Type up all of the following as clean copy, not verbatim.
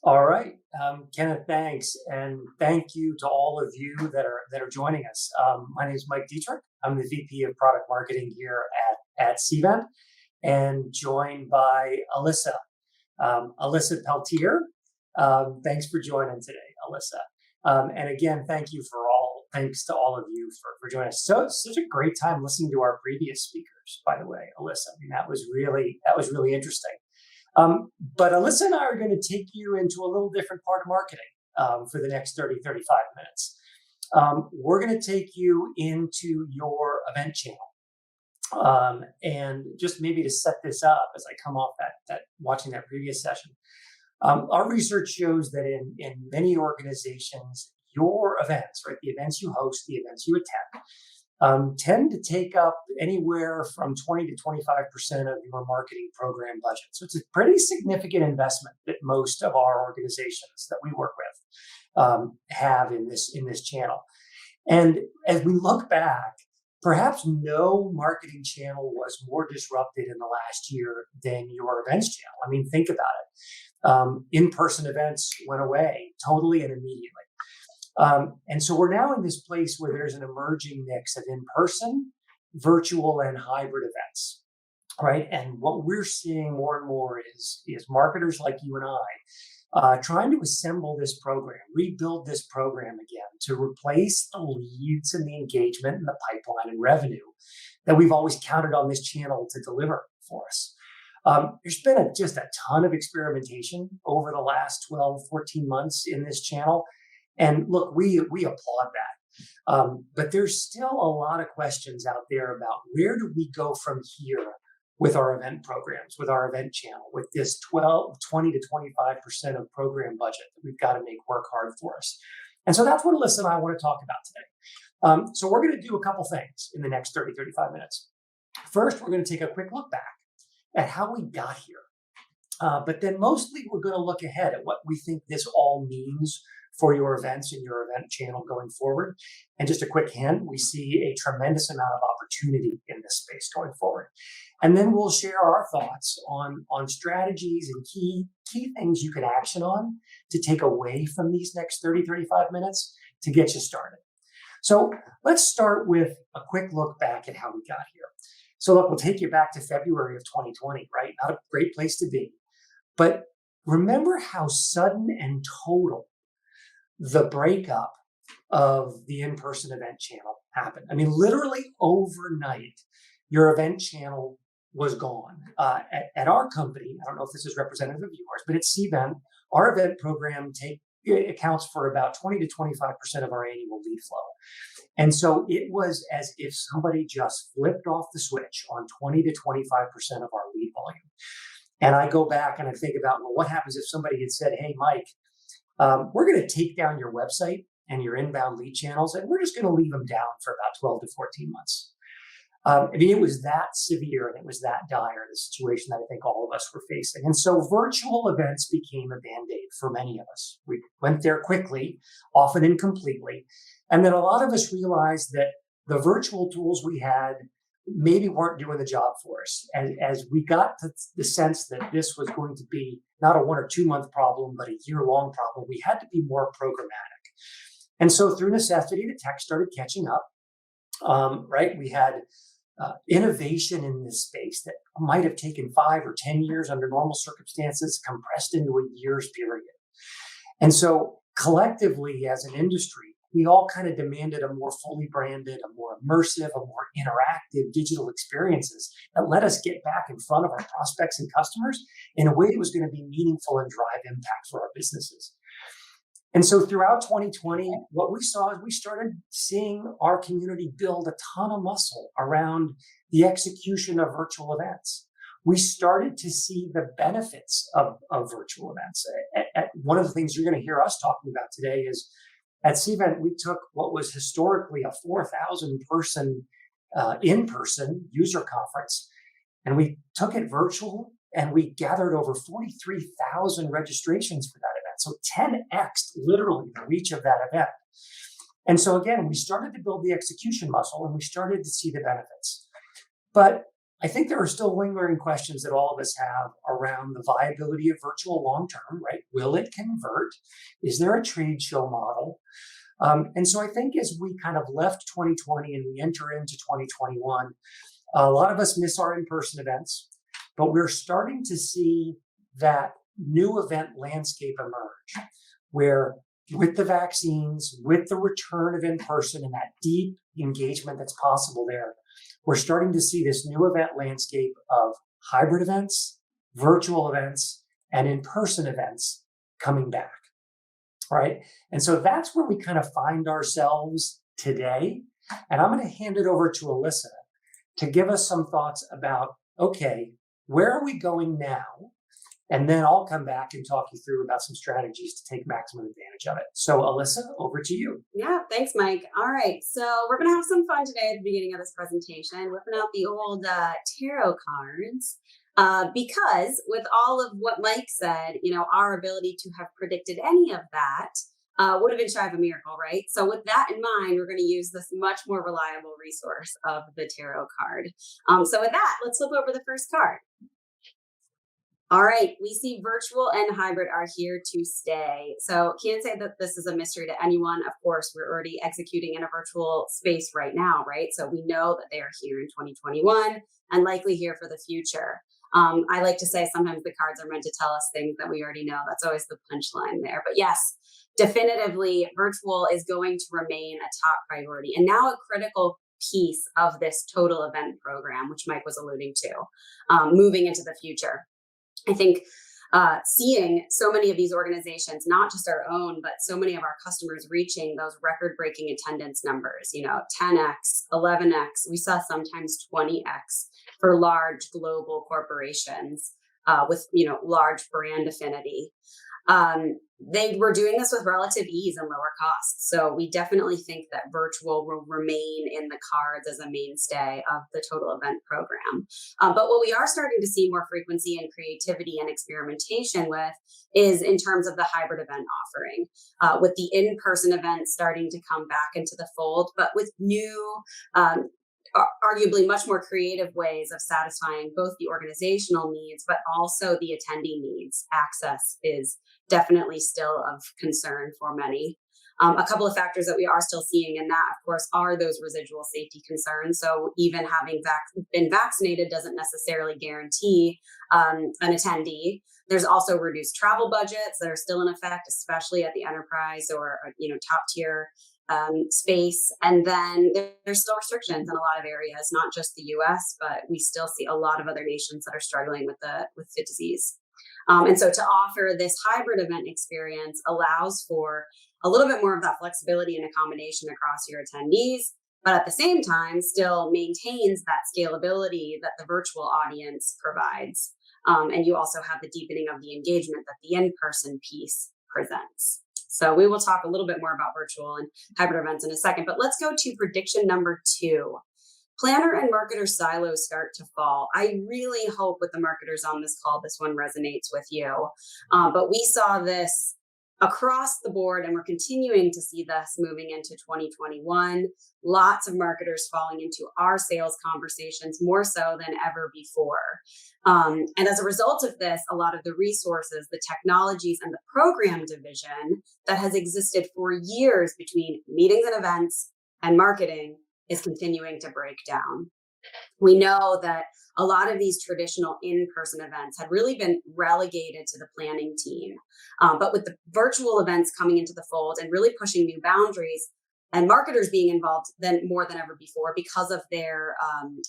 All right, Kenneth, thanks, and thank you to all of you that are joining us. My name is Mike Dietrich. I'm the VP of Product Marketing here at Cvent, and joined by Alyssa Peltier. Thanks for joining today, Alyssa. And again, thanks to all of you for joining us. So it's such a great time listening to our previous speakers, by the way, Alyssa. I mean, that was really interesting. But Alyssa and I are going to take you into a little different part of marketing for the next 30, 35 minutes. We're going to take you into your event channel. And just maybe to set this up as I come off that watching that previous session, our research shows that in many organizations, your events, right, the events you host, the events you attend, tend to take up anywhere from 20 to 25% of your marketing program budget. So it's a pretty significant investment that most of our organizations that we work with have in this channel. And as we look back, perhaps no marketing channel was more disrupted in the last year than your events channel. I mean, think about it. In-person events went away totally and immediately. And so we're now in this place where there's an emerging mix of in-person, virtual, and hybrid events, right? And what we're seeing more and more is marketers like you and I trying to assemble this program, rebuild this program again to replace the leads and the engagement and the pipeline and revenue that we've always counted on this channel to deliver for us. There's been just a ton of experimentation over the last 12, 14 months in this channel. And look, we applaud that. But there's still a lot of questions out there about where do we go from here with our event programs, with our event channel, with this 20 to 25% of program budget that we've got to make work hard for us. And so that's what Alyssa and I want to talk about today. So we're going to do a couple things in the next 30, 35 minutes. First, we're going to take a quick look back at how we got here. But then mostly we're going to look ahead at what we think this all means for your events and your event channel going forward. And just a quick hint, we see a tremendous amount of opportunity in this space going forward. And then we'll share our thoughts on strategies and key things you can action on to take away from these next 30, 35 minutes to get you started. So let's start with a quick look back at how we got here. So look, we'll take you back to February of 2020, right? Not a great place to be. But remember how sudden and total the breakup of the in-person event channel happened. I mean, literally overnight, your event channel was gone. At our company, I don't know if this is representative of yours, but at Cvent, our event program accounts for about 20 to 25% of our annual lead flow. And so it was as if somebody just flipped off the switch on 20 to 25% of our lead volume. And I go back and I think about, well, what happens if somebody had said, hey, Mike, we're going to take down your website and your inbound lead channels, and we're just going to leave them down for about 12 to 14 months. I mean, it was that severe and it was that dire, the situation that I think all of us were facing. And so virtual events became a Band-Aid for many of us. We went there quickly, often incompletely. And then a lot of us realized that the virtual tools we had maybe weren't doing the job for us. And as we got to the sense that this was going to be not a 1 or 2 month problem, but a year-long problem, we had to be more programmatic. And so through necessity, the tech started catching up, right? We had innovation in this space that might have taken 5 or 10 years under normal circumstances, compressed into a year's period. And so collectively as an industry, we all kind of demanded a more fully branded, a more immersive, a more interactive digital experiences that let us get back in front of our prospects and customers in a way that was going to be meaningful and drive impact for our businesses. And so throughout 2020, what we saw is we started seeing our community build a ton of muscle around the execution of virtual events. We started to see the benefits of virtual events. One of the things you're going to hear us talking about today is at Cvent, we took what was historically a 4,000 person in-person user conference, and we took it virtual, and we gathered over 43,000 registrations for that event. So 10x literally the reach of that event. And so again, we started to build the execution muscle, and we started to see the benefits. But I think there are still lingering questions that all of us have around the viability of virtual long term, right? Will it convert? Is there a trade show model? And so I think as we kind of left 2020 and we enter into 2021, a lot of us miss our in person events, but we're starting to see that new event landscape emerge where, with the vaccines, with the return of in person and that deep engagement that's possible there, we're starting to see this new event landscape of hybrid events, virtual events, and in person events coming back. Right. And so that's where we kind of find ourselves today. And I'm going to hand it over to Alyssa to give us some thoughts about, okay, where are we going now? And then I'll come back and talk you through about some strategies to take maximum advantage of it. So Alyssa, over to you. Yeah, thanks, Mike. All right, so we're going to have some fun today at the beginning of this presentation, whipping out the old tarot cards. Because with all of what Mike said, our ability to have predicted any of that would have been shy of a miracle, right? So with that in mind, we're going to use this much more reliable resource of the tarot card. So with that, let's flip over the first card. All right, we see virtual and hybrid are here to stay. So can't say that this is a mystery to anyone. Of course, we're already executing in a virtual space right now, right? So we know that they are here in 2021 and likely here for the future. I like to say sometimes the cards are meant to tell us things that we already know. That's always the punchline there. But yes, definitively, virtual is going to remain a top priority and now a critical piece of this total event program, which Mike was alluding to, moving into the future. I think seeing so many of these organizations, not just our own, but so many of our customers reaching those record-breaking attendance numbers, 10x, 11x, we saw sometimes 20x for large global corporations with, large brand affinity. They were doing this with relative ease and lower costs. So we definitely think that virtual will remain in the cards as a mainstay of the total event program. But what we are starting to see more frequency and creativity and experimentation with is in terms of the hybrid event offering, with the in-person events starting to come back into the fold, but with new, arguably much more creative ways of satisfying both the organizational needs, but also the attendee needs. Access is definitely still of concern for many. A couple of factors that we are still seeing in that, of course, are those residual safety concerns. So even having been vaccinated doesn't necessarily guarantee an attendee. There's also reduced travel budgets that are still in effect, especially at the enterprise or top tier space. And then there's still restrictions in a lot of areas, not just the US, but we still see a lot of other nations that are struggling with the disease. And so to offer this hybrid event experience allows for a little bit more of that flexibility and accommodation across your attendees, but at the same time still maintains that scalability that the virtual audience provides. And you also have the deepening of the engagement that the in-person piece presents. So we will talk a little bit more about virtual and hybrid events in a second, but let's go to prediction number 2. Planner and marketer silos start to fall. I really hope with the marketers on this call, this one resonates with you. But we saw this across the board, and we're continuing to see this moving into 2021. Lots of marketers falling into our sales conversations more so than ever before. And as a result of this, a lot of the resources, the technologies, and the program division that has existed for years between meetings and events and marketing is continuing to break down. We know that a lot of these traditional in-person events had really been relegated to the planning team. But with the virtual events coming into the fold and really pushing new boundaries and marketers being involved more than ever before because of their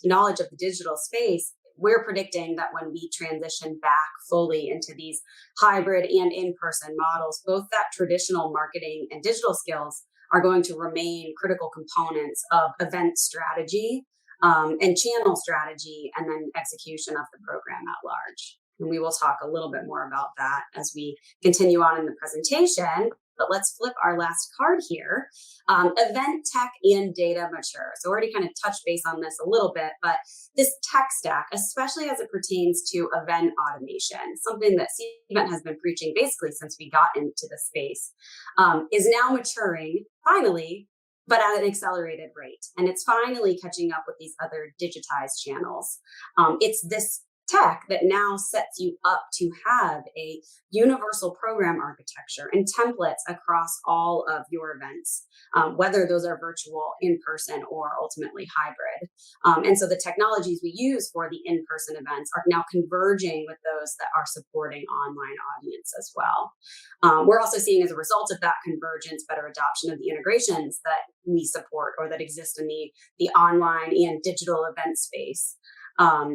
knowledge of the digital space, we're predicting that when we transition back fully into these hybrid and in-person models, both that traditional marketing and digital skills are going to remain critical components of event strategy and channel strategy, and then execution of the program at large. And we will talk a little bit more about that as we continue on in the presentation. But let's flip our last card here. Event tech and data mature. So already kind of touched base on this a little bit, but this tech stack, especially as it pertains to event automation, something that Cvent has been preaching basically since we got into the space, is now maturing finally but at an accelerated rate. And it's finally catching up with these other digitized channels. It's this tech that now sets you up to have a universal program architecture and templates across all of your events, whether those are virtual, in person, or ultimately hybrid. And so the technologies we use for the in person events are now converging with those that are supporting online audience as well. We're also seeing, as a result of that convergence, better adoption of the integrations that we support or that exist in the online and digital event space.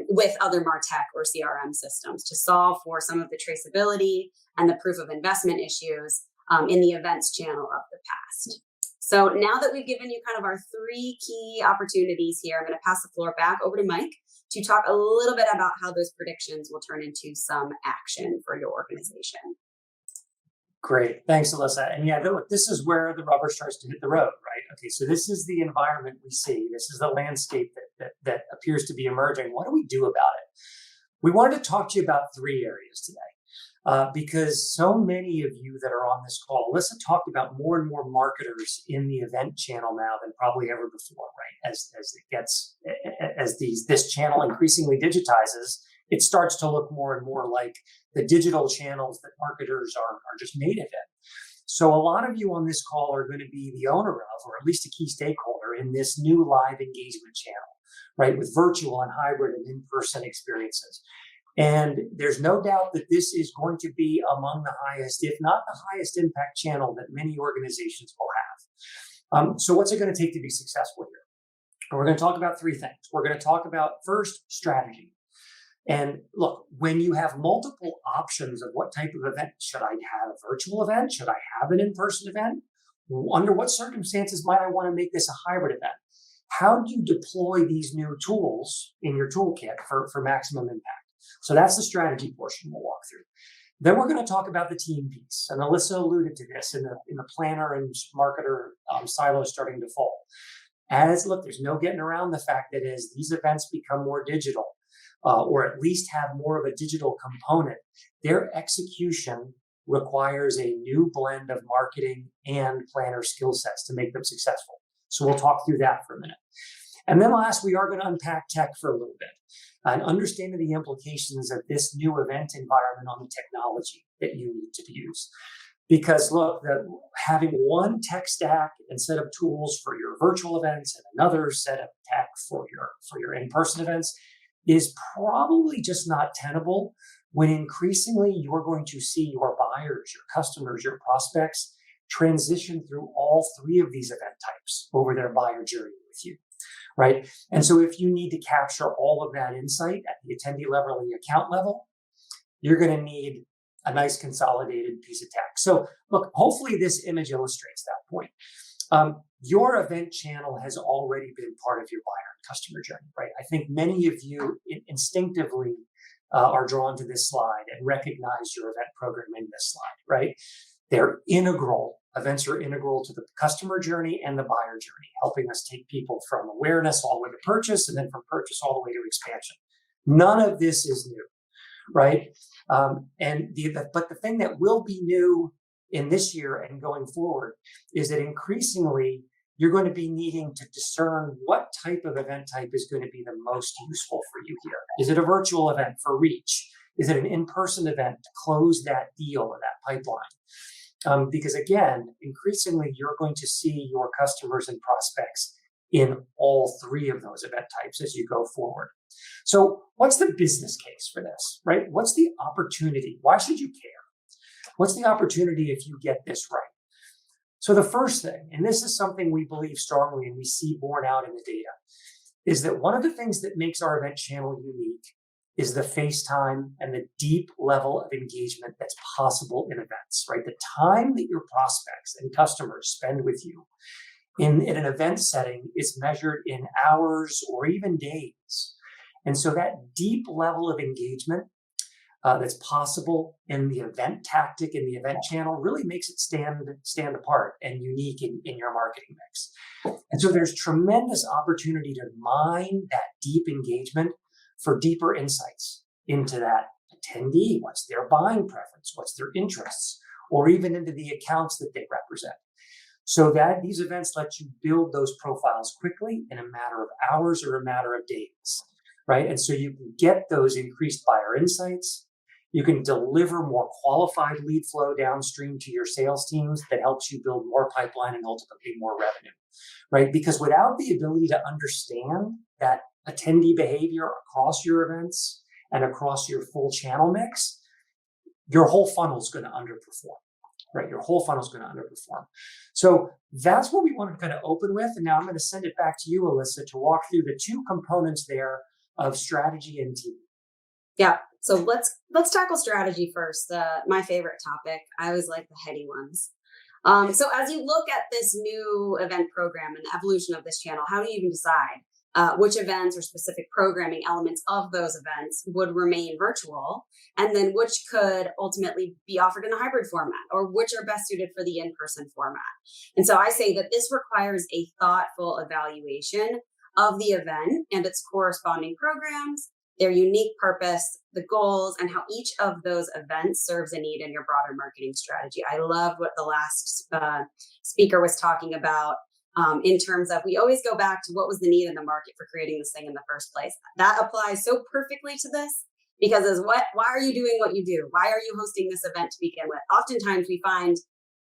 With other MarTech or CRM systems to solve for some of the traceability and the proof of investment issues in the events channel of the past. So now that we've given you kind of our three key opportunities here, I'm going to pass the floor back over to Mike to talk a little bit about how those predictions will turn into some action for your organization. Great. Thanks, Alyssa. And yeah, look, this is where the rubber starts to hit the road, right? Okay, so this is the environment we see. This is the landscape that appears to be emerging. What do we do about it? We wanted to talk to you about three areas today because so many of you that are on this call, Alyssa talked about more and more marketers in the event channel now than probably ever before, right? As this channel increasingly digitizes, it starts to look more and more like the digital channels that marketers are just native in. So a lot of you on this call are going to be the owner of, or at least a key stakeholder in this new live engagement channel, right? With virtual and hybrid and in-person experiences. And there's no doubt that this is going to be among the highest, if not the highest impact channel that many organizations will have. So what's it going to take to be successful here? And we're going to talk about three things. We're going to talk about first, strategy. And look, when you have multiple options of what type of event, should I have a virtual event? Should I have an in-person event? Under what circumstances might I want to make this a hybrid event? How do you deploy these new tools in your toolkit for maximum impact? So that's the strategy portion we'll walk through. Then we're going to talk about the team piece. And Alyssa alluded to this in the planner and marketer silos starting to fall. Look, there's no getting around the fact that as these events become more digital, or at least have more of a digital component, their execution requires a new blend of marketing and planner skill sets to make them successful. So we'll talk through that for a minute. And then last, we are going to unpack tech for a little bit and understand the implications of this new event environment on the technology that you need to use. Because look, having one tech stack and set of tools for your virtual events and another set of tech for your in-person events is probably just not tenable when increasingly you're going to see your buyers, your customers, your prospects transition through all three of these event types over their buyer journey with you, right? And so if you need to capture all of that insight at the attendee level and the account level, you're going to need a nice consolidated piece of tech. So look, hopefully this image illustrates that point. Your event channel has already been part of your buyer and customer journey, right? I think many of you instinctively are drawn to this slide and recognize your event program in this slide, right? They're integral. Events are integral to the customer journey and the buyer journey, helping us take people from awareness all the way to purchase and then from purchase all the way to expansion. None of this is new, right? But the thing that will be new in this year and going forward is that increasingly you're going to be needing to discern what type of event type is going to be the most useful for you here. Is it a virtual event for reach? Is it an in-person event to close that deal or that pipeline? Because again, increasingly you're going to see your customers and prospects in all three of those event types as you go forward. So what's the business case for this, right? What's the opportunity? Why should you care? What's the opportunity if you get this right? So the first thing, and this is something we believe strongly and we see borne out in the data, is that one of the things that makes our event channel unique is the face time and the deep level of engagement that's possible in events, right? The time that your prospects and customers spend with you in an event setting is measured in hours or even days. And so that deep level of engagement that's possible in the event tactic, in the event channel, really makes it stand apart and unique in your marketing mix. And so there's tremendous opportunity to mine that deep engagement for deeper insights into that attendee. What's their buying preference? What's their interests? Or even into the accounts that they represent. so that these events let you build those profiles quickly in a matter of hours or a matter of days, right? And so you can get those increased buyer insights. You can deliver more qualified lead flow downstream to your sales teams that helps you build more pipeline and ultimately more revenue, right? Because without the ability to understand that attendee behavior across your events and across your full channel mix, your whole funnel is going to underperform, right? Your whole funnel is going to underperform. So that's what we want to kind of open with. And now I'm going to send it back to you, Alyssa, to walk through the two components there of strategy and team. Yeah. So let's tackle strategy first. My favorite topic. I always like the heady ones. So as you look at this new event program and the evolution of this channel, how do you even decide which events or specific programming elements of those events would remain virtual, and then which could ultimately be offered in a hybrid format, or which are best suited for the in-person format? And so I say that this requires a thoughtful evaluation of the event and its corresponding programs, their unique purpose, the goals, and how each of those events serves a need in your broader marketing strategy. I love what the last speaker was talking about in terms of, we always go back to what was the need in the market for creating this thing in the first place. That applies so perfectly to this, because why are you doing what you do? Why are you hosting this event to begin with? Oftentimes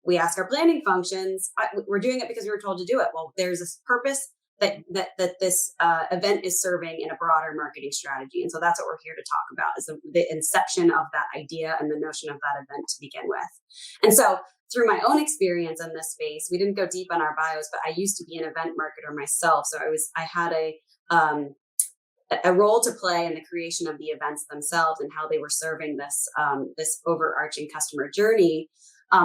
we ask our planning functions, we're doing it because we were told to do it. Well, there's this purpose that this event is serving in a broader marketing strategy. And so that's what we're here to talk about, is the inception of that idea and the notion of that event to begin with. And so through my own experience in this space, we didn't go deep on our bios, but I used to be an event marketer myself. So I had a role to play in the creation of the events themselves and how they were serving this overarching customer journey.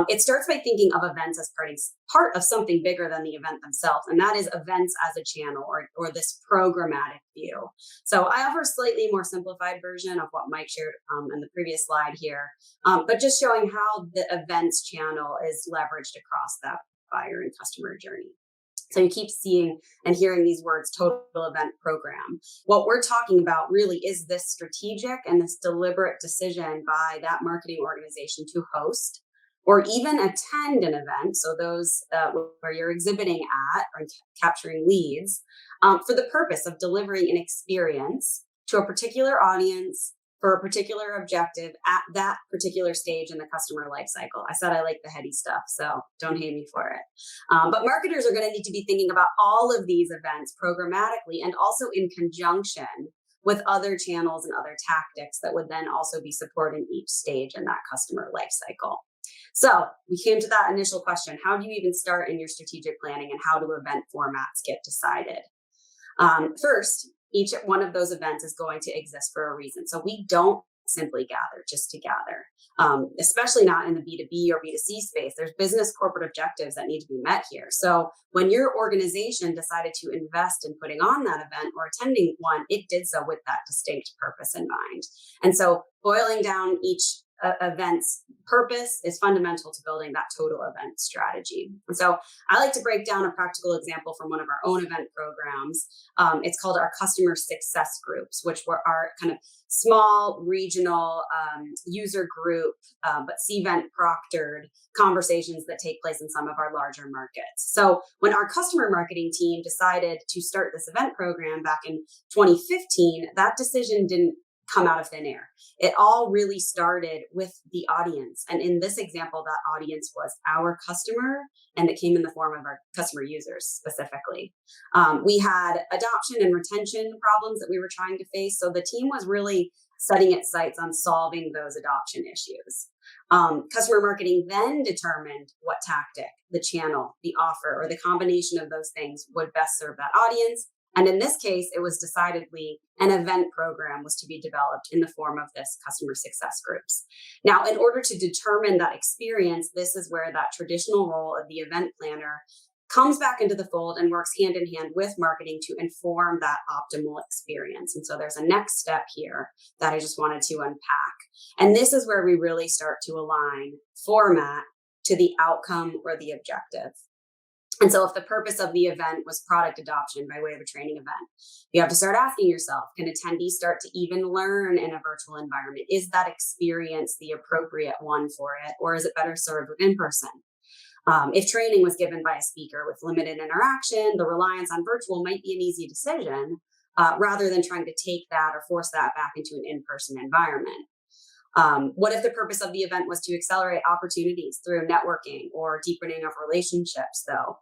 It starts by thinking of events as part of something bigger than the event themselves, and that is events as a channel or this programmatic view. So I offer a slightly more simplified version of what Mike shared in the previous slide here, but just showing how the events channel is leveraged across that buyer and customer journey. So you keep seeing and hearing these words, total event program. What we're talking about really is this strategic and this deliberate decision by that marketing organization to host or even attend an event, so those where you're exhibiting at or capturing leads, for the purpose of delivering an experience to a particular audience for a particular objective at that particular stage in the customer life cycle. I said I like the heady stuff, so don't hate me for it. But marketers are going to need to be thinking about all of these events programmatically and also in conjunction with other channels and other tactics that would then also be supporting each stage in that customer life cycle. So we came to that initial question: how do you even start in your strategic planning, and how do event formats get decided? First, each one of those events is going to exist for a reason. So we don't simply gather just to gather, especially not in the B2B or B2C space. There's business corporate objectives that need to be met here. So when your organization decided to invest in putting on that event or attending one, it did so with that distinct purpose in mind. And so boiling down each event's purpose is fundamental to building that total event strategy. And so I like to break down a practical example from one of our own event programs. It's called our customer success groups, which were our kind of small regional user group, but Cvent proctored conversations that take place in some of our larger markets. So when our customer marketing team decided to start this event program back in 2015, that decision didn't come out of thin air. It all really started with the audience. And in this example, that audience was our customer, and it came in the form of our customer users specifically. We had adoption and retention problems that we were trying to face. So the team was really setting its sights on solving those adoption issues. Customer marketing then determined what tactic, the channel, the offer, or the combination of those things would best serve that audience. And in this case, it was decidedly an event program was to be developed in the form of this customer success groups. Now, in order to determine that experience, this is where that traditional role of the event planner comes back into the fold and works hand in hand with marketing to inform that optimal experience. And so there's a next step here that I just wanted to unpack. And this is where we really start to align format to the outcome or the objective. And so if the purpose of the event was product adoption by way of a training event, you have to start asking yourself, can attendees start to even learn in a virtual environment? Is that experience the appropriate one for it, or is it better served in person? If training was given by a speaker with limited interaction, the reliance on virtual might be an easy decision rather than trying to take that or force that back into an in-person environment. What if the purpose of the event was to accelerate opportunities through networking or deepening of relationships, though?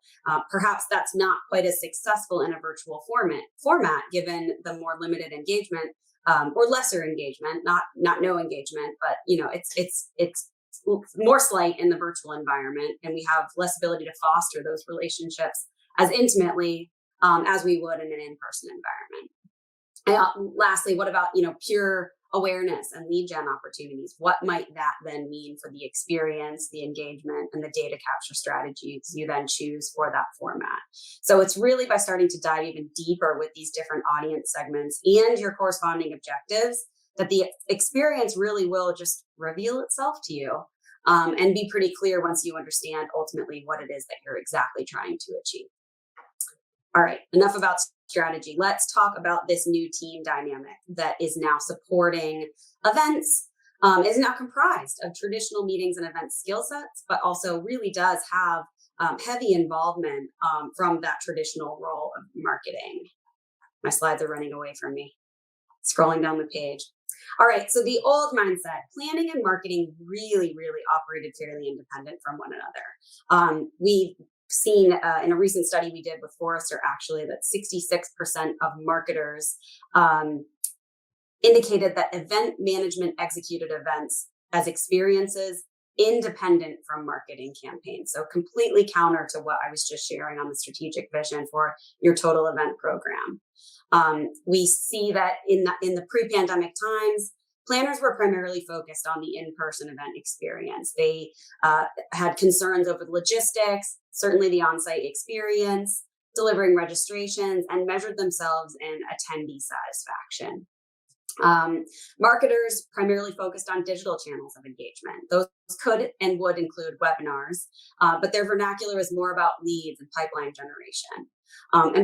Perhaps that's not quite as successful in a virtual format given the more limited engagement or lesser engagement, not no engagement, but it's more slight in the virtual environment, and we have less ability to foster those relationships as intimately as we would in an in-person environment. Lastly, what about pure awareness and lead gen opportunities? What might that then mean for the experience, the engagement, and the data capture strategies you then choose for that format? So it's really by starting to dive even deeper with these different audience segments and your corresponding objectives that the experience really will just reveal itself to you, and be pretty clear once you understand ultimately what it is that you're exactly trying to achieve. All right, enough about strategy. Let's talk about this new team dynamic that is now supporting events. Is now comprised of traditional meetings and event skill sets, but also really does have heavy involvement from that traditional role of marketing. My slides are running away from me. Scrolling down the page. All right, so the old mindset, planning and marketing really operated fairly independent from one another. We've seen in a recent study we did with Forrester, actually, that 66% of marketers indicated that event management executed events as experiences independent from marketing campaigns. So completely counter to what I was just sharing on the strategic vision for your total event program. We see that in the pre-pandemic times, planners were primarily focused on the in-person event experience. They had concerns over logistics, certainly the on-site experience, delivering registrations, and measured themselves in attendee satisfaction. Marketers primarily focused on digital channels of engagement. Those could and would include webinars, but their vernacular is more about leads and pipeline generation.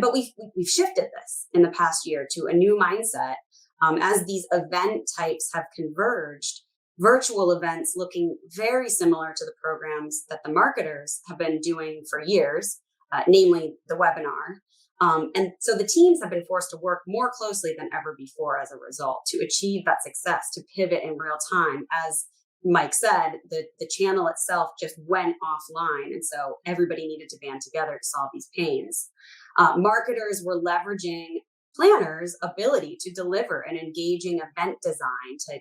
But we've shifted this in the past year to a new mindset as these event types have converged. Virtual events looking very similar to the programs that the marketers have been doing for years, namely the webinar. And so the teams have been forced to work more closely than ever before as a result to achieve that success, to pivot in real time. As Mike said, the channel itself just went offline. And so everybody needed to band together to solve these pains. Marketers were leveraging planners' ability to deliver an engaging event design, to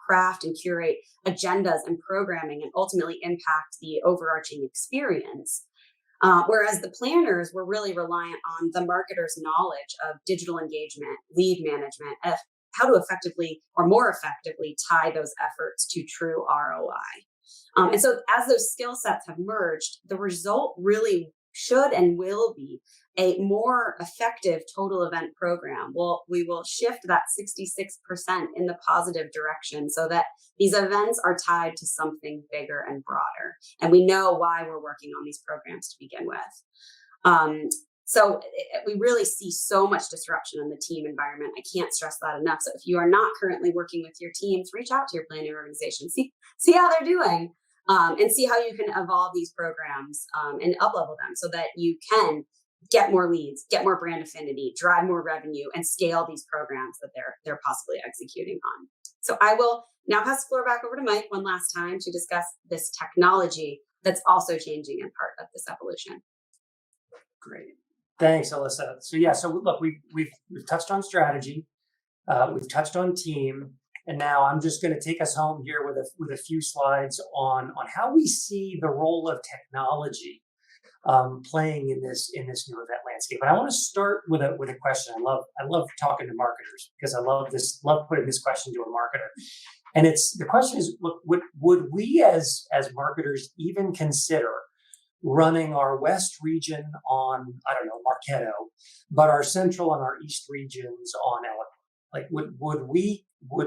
craft and curate agendas and programming, and ultimately impact the overarching experience. Whereas the planners were really reliant on the marketers' knowledge of digital engagement, lead management, how to effectively or more effectively tie those efforts to true ROI. And so as those skill sets have merged, the result really should and will be a more effective total event program. Well, we will shift that 66% in the positive direction so that these events are tied to something bigger and broader. And we know why we're working on these programs to begin with. So we really see so much disruption in the team environment. I can't stress that enough. So if you are not currently working with your teams, reach out to your planning organization, see how they're doing, and see how you can evolve these programs and up-level them so that you can get more leads, get more brand affinity, drive more revenue, and scale these programs that they're possibly executing on. So I will now pass the floor back over to Mike one last time to discuss this technology that's also changing in part of this evolution. Great. Thanks, Alyssa. So look, we've touched on strategy, we've touched on team, and now I'm just going to take us home here with a few slides on how we see the role of technology playing in this new event landscape. And I want to start with a question. I love talking to marketers because I love putting this question to a marketer. And the question is, look, would we as marketers even consider running our West region on, I don't know, Marketo, but our Central and our East regions on Eloquent? Like, would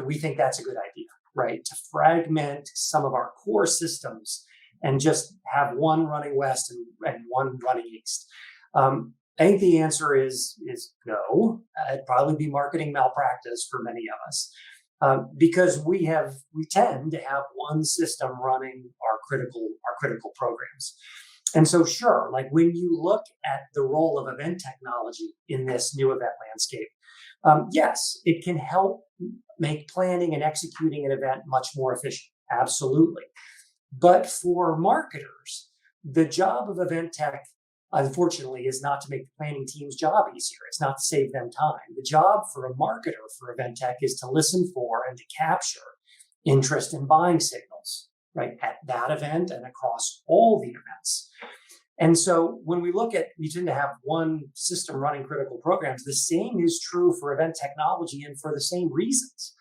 we think that's a good idea, right? To fragment some of our core systems and just have one running West and one running East? I think the answer is no. It'd probably be marketing malpractice for many of us, because we tend to have one system running our critical programs. And so, sure, like when you look at the role of event technology in this new event landscape, yes, it can help make planning and executing an event much more efficient. Absolutely. But for marketers, the job of event tech, unfortunately, is not to make the planning team's job easier. It's not to save them time. The job for a marketer for event tech is to listen for and to capture interest in buying signals, right, at that event and across all the events. And so when we look at, we tend to have one system running critical programs. The same is true for event technology, and for the same reasons,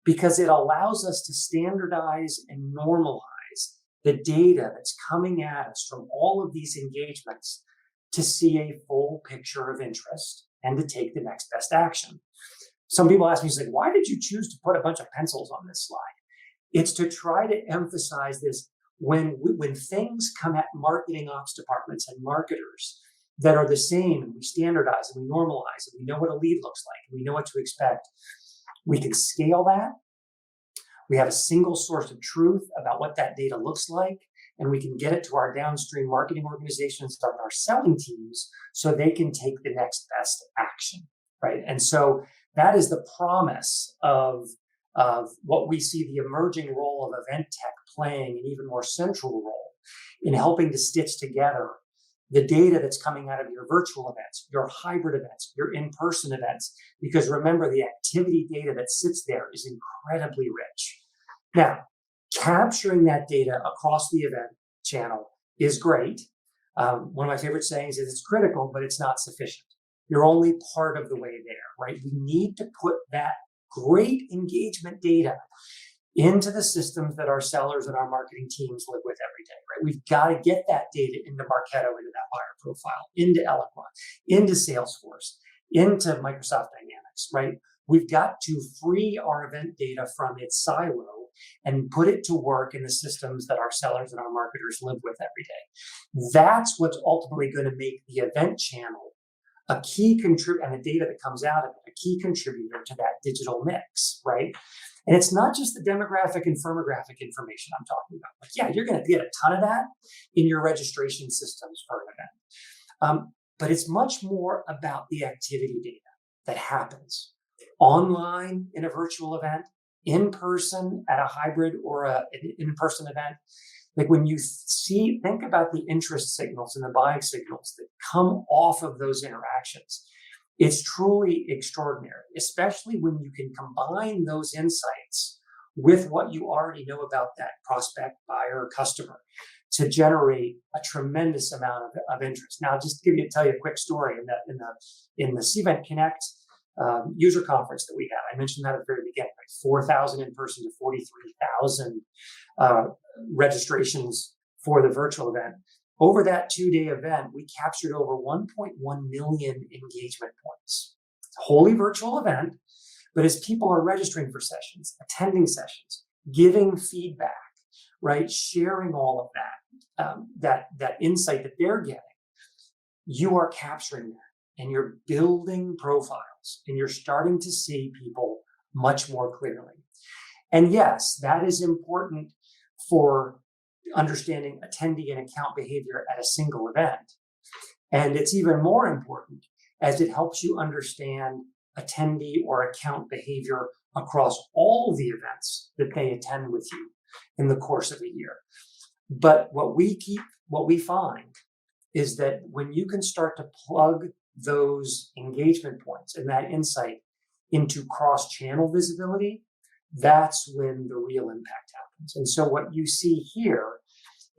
because it allows us to standardize and normalize the data that's coming at us from all of these engagements to see a full picture of interest and to take the next best action. Some people ask me, like, why did you choose to put a bunch of pencils on this slide? It's to try to emphasize this when things come at marketing ops departments and marketers that are the same, and we standardize and we normalize and we know what a lead looks like and we know what to expect, we can scale that. We have a single source of truth about what that data looks like, and we can get it to our downstream marketing organizations and our selling teams so they can take the next best action, right? And so that is the promise of what we see the emerging role of event tech playing an even more central role in helping to stitch together the data that's coming out of your virtual events, your hybrid events, your in-person events, because remember, the activity data that sits there is incredibly rich. Now, capturing that data across the event channel is great. One of my favorite sayings is it's critical, but it's not sufficient. You're only part of the way there, right? We need to put that great engagement data into the systems that our sellers and our marketing teams live with every day, right? We've got to get that data into Marketo, into that buyer profile, into Eloqua, into Salesforce, into Microsoft Dynamics, right? We've got to free our event data from its silo and put it to work in the systems that our sellers and our marketers live with every day. That's what's ultimately going to make the event channel a key contributor, and the data that comes out of it, a key contributor to that digital mix, right? And it's not just the demographic and firmographic information I'm talking about. Like, yeah, you're going to get a ton of that in your registration systems for an event. But it's much more about the activity data that happens online in a virtual event, in person at a hybrid or an in-person event. Like when you think about the interest signals and the buying signals that come off of those interactions, it's truly extraordinary, especially when you can combine those insights with what you already know about that prospect, buyer, or customer to generate a tremendous amount of interest. Now, just to tell you a quick story in the Cvent Connect user conference that we had. I mentioned that at the very beginning, like 4,000 in person to 43,000 registrations for the virtual event. Over that 2-day event, we captured over 1.1 million engagement points. It's a wholly virtual event, but as people are registering for sessions, attending sessions, giving feedback, right, sharing all of that insight that they're getting, you are capturing that and you're building profiles and you're starting to see people much more clearly. And yes, that is important for understanding attendee and account behavior at a single event. And it's even more important as it helps you understand attendee or account behavior across all the events that they attend with you in the course of a year. But what we find is that when you can start to plug those engagement points and that insight into cross-channel visibility, that's when the real impact happens. And so what you see here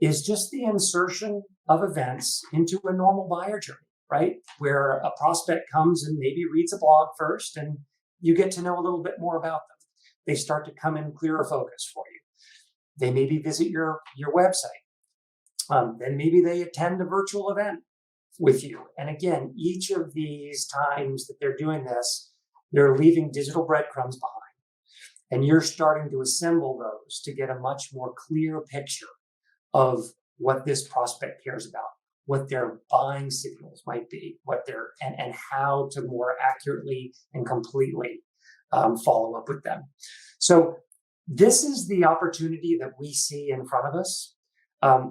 is just the insertion of events into a normal buyer journey, right? Where a prospect comes and maybe reads a blog first and you get to know a little bit more about them. They start to come in clearer focus for you. They maybe visit your website. Then maybe they attend a virtual event with you. And again, each of these times that they're doing this, they're leaving digital breadcrumbs behind. And you're starting to assemble those to get a much more clear picture of what this prospect cares about, what their buying signals might be, and how to more accurately and completely follow up with them. So this is the opportunity that we see in front of us.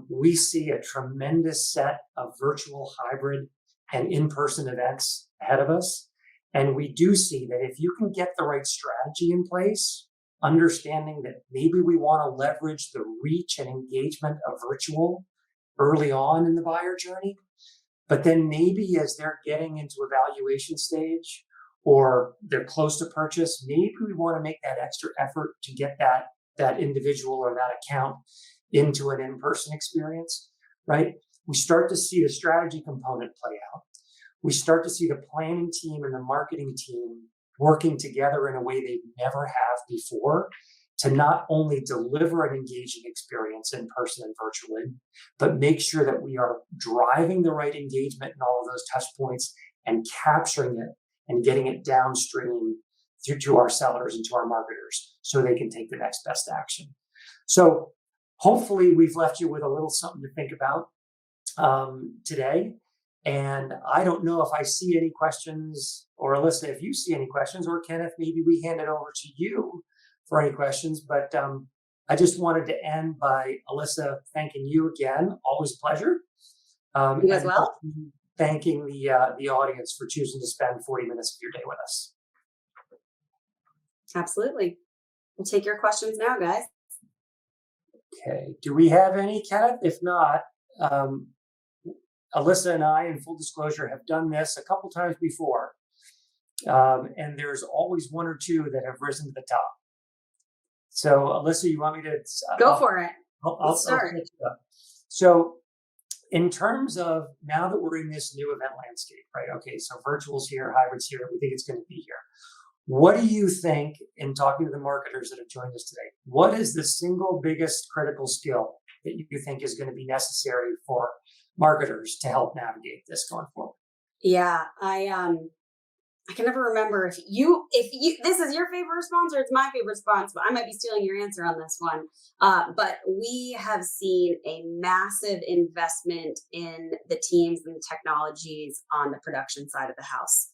We see a tremendous set of virtual, hybrid, and in-person events ahead of us. And we do see that if you can get the right strategy in place, understanding that maybe we want to leverage the reach and engagement of virtual early on in the buyer journey, but then maybe as they're getting into evaluation stage or they're close to purchase, maybe we want to make that extra effort to get that individual or that account into an in-person experience, right? We start to see the strategy component play out. We start to see the planning team and the marketing team working together in a way they never have before to not only deliver an engaging experience in person and virtually, but make sure that we are driving the right engagement in all of those touch points and capturing it and getting it downstream through to our sellers and to our marketers so they can take the next best action. So hopefully we've left you with a little something to think about today. And I don't know if I see any questions, or Alyssa, if you see any questions, or Kenneth, maybe we hand it over to you for any questions. But I just wanted to end by, Alyssa, thanking you again. Always a pleasure. You as well. Thanking the audience for choosing to spend 40 minutes of your day with us. Absolutely. We'll take your questions now, guys. Okay. Do we have any, Kenneth? If not, Alyssa and I, in full disclosure, have done this a couple times before. And there's always one or two that have risen to the top. So, Alyssa, you want me to go for it? I'll start. So, in terms of now that we're in this new event landscape, right? Okay, so virtual's here, hybrid's here. We think it's going to be here. What do you think, in talking to the marketers that have joined us today, what is the single biggest critical skill that you think is going to be necessary for marketers to help navigate this going forward? Yeah, I can never remember if you this is your favorite response or it's my favorite response, but I might be stealing your answer on this one. But we have seen a massive investment in the teams and the technologies on the production side of the house.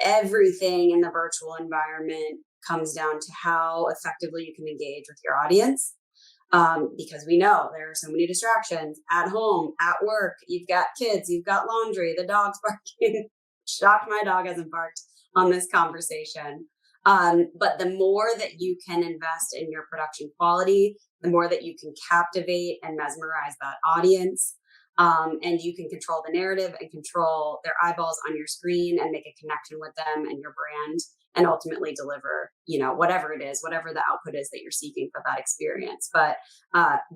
Everything in the virtual environment comes down to how effectively you can engage with your audience. Because we know there are so many distractions at home, at work. You've got kids, you've got laundry, the dog's barking. Shocked my dog hasn't barked on this conversation. But the more that you can invest in your production quality, the more that you can captivate and mesmerize that audience. And you can control the narrative and control their eyeballs on your screen and make a connection with them and your brand, and ultimately deliver, whatever it is, whatever the output is that you're seeking for that experience. But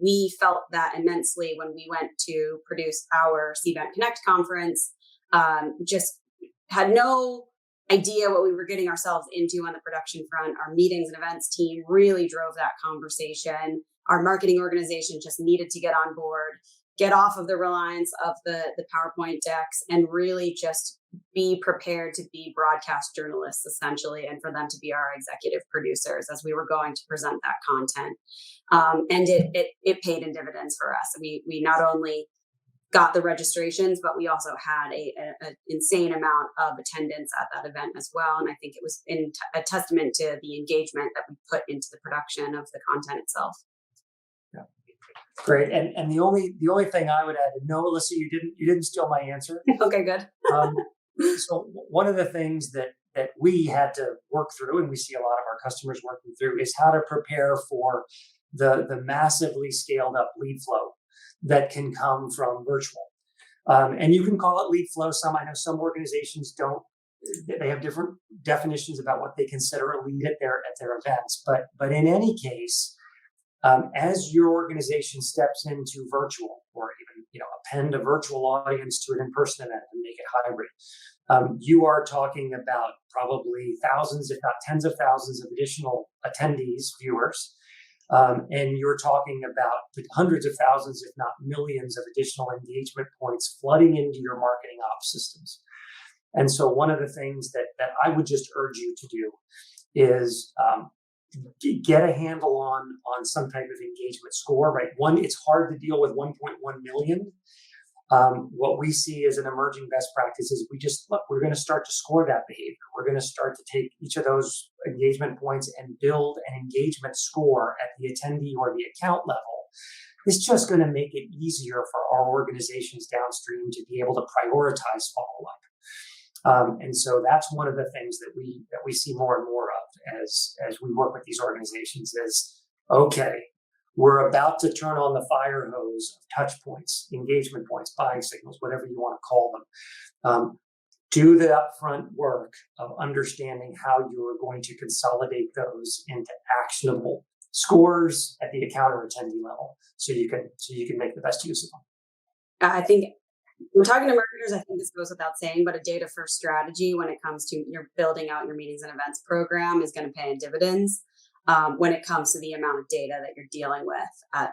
we felt that immensely when we went to produce our Cvent Connect conference. Just had no idea what we were getting ourselves into on the production front. Our meetings and events team really drove that conversation. Our marketing organization just needed to get on board, get off of the reliance of the PowerPoint decks, and really just be prepared to be broadcast journalists, essentially, and for them to be our executive producers as we were going to present that content. And it paid in dividends for us. We not only got the registrations, but we also had an insane amount of attendance at that event as well. And I think it was a testament to the engagement that we put into the production of the content itself. Yeah. Great. And the only thing I would add, no, Alyssa, you didn't steal my answer. Okay, good. So one of the things that we had to work through, and we see a lot of our customers working through, is how to prepare for the massively scaled up lead flow that can come from virtual. And you can call it lead flow. I know some organizations don't. They have different definitions about what they consider a lead at their events. But in any case, as your organization steps into virtual, or even append a virtual audience to an in-person event and make it hybrid, you are talking about probably thousands, if not tens of thousands, of additional attendees, viewers. And you're talking about hundreds of thousands, if not millions, of additional engagement points flooding into your marketing ops systems. And so one of the things that I would just urge you to do is get a handle on some type of engagement score, right? One, it's hard to deal with 1.1 million. What we see as an emerging best practice is we're going to start to score that behavior. We're going to start to take each of those engagement points and build an engagement score at the attendee or the account level It's just going to make it easier for our organizations downstream to be able to prioritize follow-up. And so that's one of the things that we see more and more of as we work with these organizations is, okay, we're about to turn on the fire hose of touch points, engagement points, buying signals, whatever you want to call them. Do the upfront work of understanding how you are going to consolidate those into actionable scores at the account or attendee level, so you can make the best use of them. I think we're talking to marketers. I think this goes without saying, but a data first strategy when it comes to your building out your meetings and events program is going to pay in dividends when it comes to the amount of data that you're dealing with at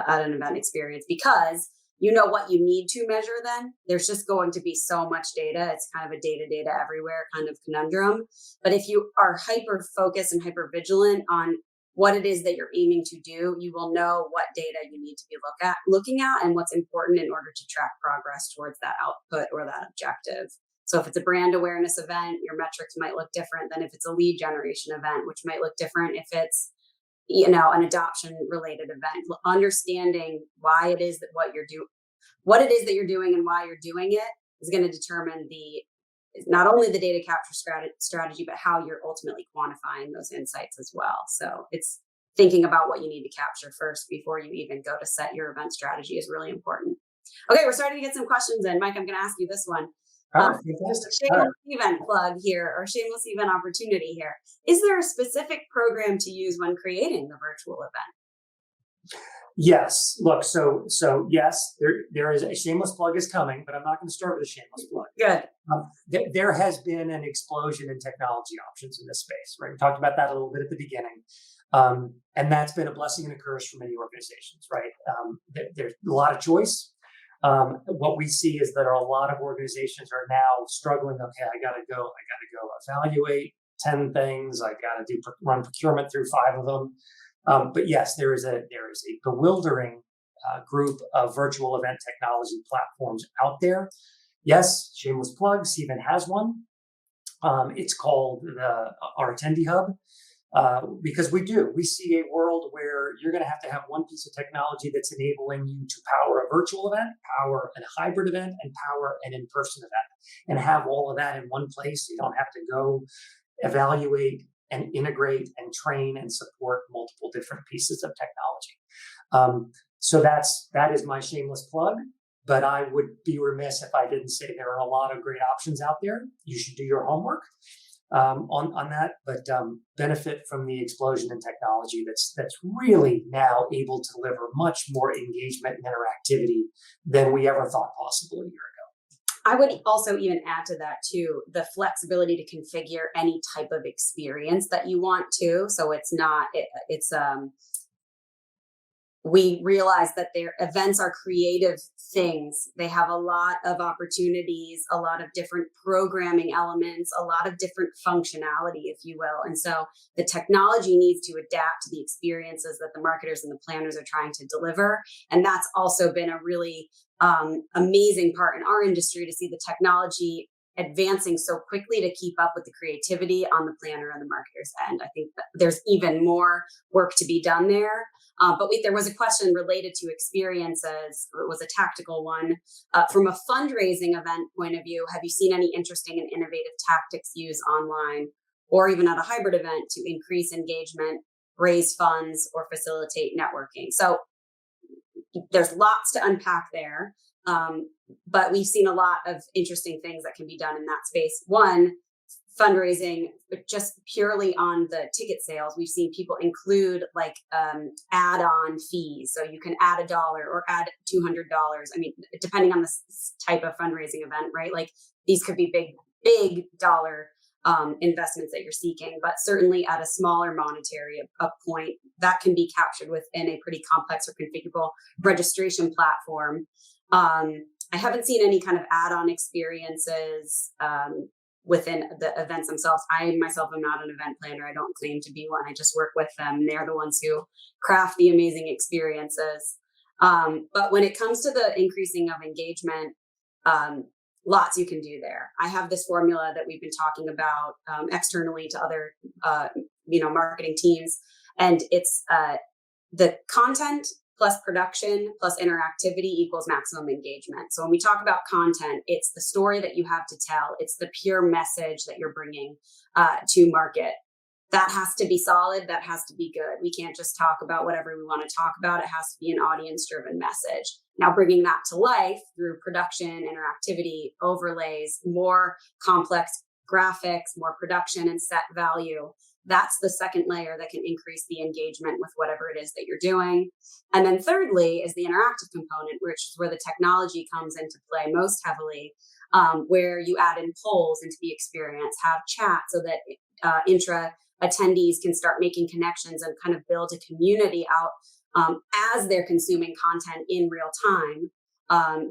an event experience, because you know what you need to measure. Then there's just going to be so much data. It's kind of a data everywhere kind of conundrum. But if you are hyper focused and hyper vigilant on what it is that you're aiming to do, you will know what data you need to be looking at and what's important in order to track progress towards that output or that objective. So if it's a brand awareness event, your metrics might look different than if it's a lead generation event, which might look different if it's an adoption related event. Understanding why it is that what it is that you're doing and why you're doing it is going to determine not only the data capture strategy, but how you're ultimately quantifying those insights as well. So it's thinking about what you need to capture first before you even go to set your event strategy is really important. Okay, we're starting to get some questions in. Mike, I'm going to ask you this one. Shameless event plug here, or shameless event opportunity here. Is there a specific program to use when creating the virtual event? Yes. Look, so yes, there is a shameless plug is coming, but I'm not going to start with a shameless plug. Good. There has been an explosion in technology options in this space, right? We talked about that a little bit at the beginning. And that's been a blessing and a curse for many organizations, right? There's a lot of choice. What we see is that a lot of organizations are now struggling. Okay, I got to go evaluate 10 things. I got to run procurement through 5 of them. But yes, there is a bewildering group of virtual event technology platforms out there. Yes, shameless plug, Cvent has one. It's called our Attendee Hub, because we see a world where you're going to have one piece of technology that's enabling you to power a virtual event, power a hybrid event, and power an in-person event, and have all of that in one place. You don't have to go evaluate and integrate and train and support multiple different pieces of technology. So that is my shameless plug, but I would be remiss if I didn't say there are a lot of great options out there. You should do your homework on that, but benefit from the explosion in technology that's really now able to deliver much more engagement and interactivity than we ever thought possible a year ago. I would also even add to that too, the flexibility to configure any type of experience that you want to. So we realize that their events are creative things. They have a lot of opportunities, a lot of different programming elements, a lot of different functionality, if you will. And so the technology needs to adapt to the experiences that the marketers and the planners are trying to deliver. And that's also been a really amazing part in our industry to see the technology advancing so quickly to keep up with the creativity on the planner and the marketer's end. I think that there's even more work to be done there. But there was a question related to experiences. It was a tactical one. From a fundraising event point of view, have you seen any interesting and innovative tactics used online or even at a hybrid event to increase engagement, raise funds, or facilitate networking? So there's lots to unpack there. But we've seen a lot of interesting things that can be done in that space. One, fundraising, but just purely on the ticket sales, we've seen people include like add-on fees. So you can add $1 or add $200. I mean, depending on the type of fundraising event, right? Like these could be big dollar investments that you're seeking, but certainly at a smaller monetary up point that can be captured within a pretty complex or configurable registration platform. I haven't seen any kind of add-on experiences within the events themselves. I myself am not an event planner. I don't claim to be one. I just work with them. They're the ones who craft the amazing experiences. But when it comes to the increasing of engagement, lots you can do there. I have this formula that we've been talking about externally to other marketing teams, and it's the content plus production plus interactivity equals maximum engagement. So when we talk about content, it's the story that you have to tell. It's the pure message that you're bringing to market. That has to be solid. That has to be good. We can't just talk about whatever we want to talk about. It has to be an audience-driven message. Now, bringing that to life through production, interactivity, overlays, more complex graphics, more production and set value. That's the second layer that can increase the engagement with whatever it is that you're doing. And then thirdly is the interactive component, which is where the technology comes into play most heavily, where you add in polls into the experience, have chat so that intra attendees can start making connections and kind of build a community out as they're consuming content in real time.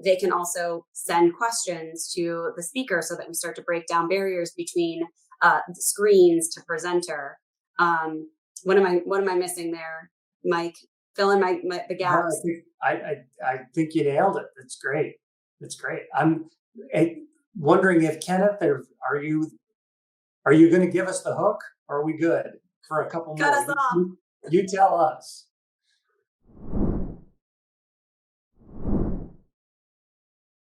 They can also send questions to the speaker so that we start to break down barriers between screens to presenter. What am I missing there, Mike? Fill in the gaps. I think you nailed it. That's great. That's great. I'm wondering if Kenneth, are you going to give us the hook? Or are we good for a couple more? Cut us off. You tell us.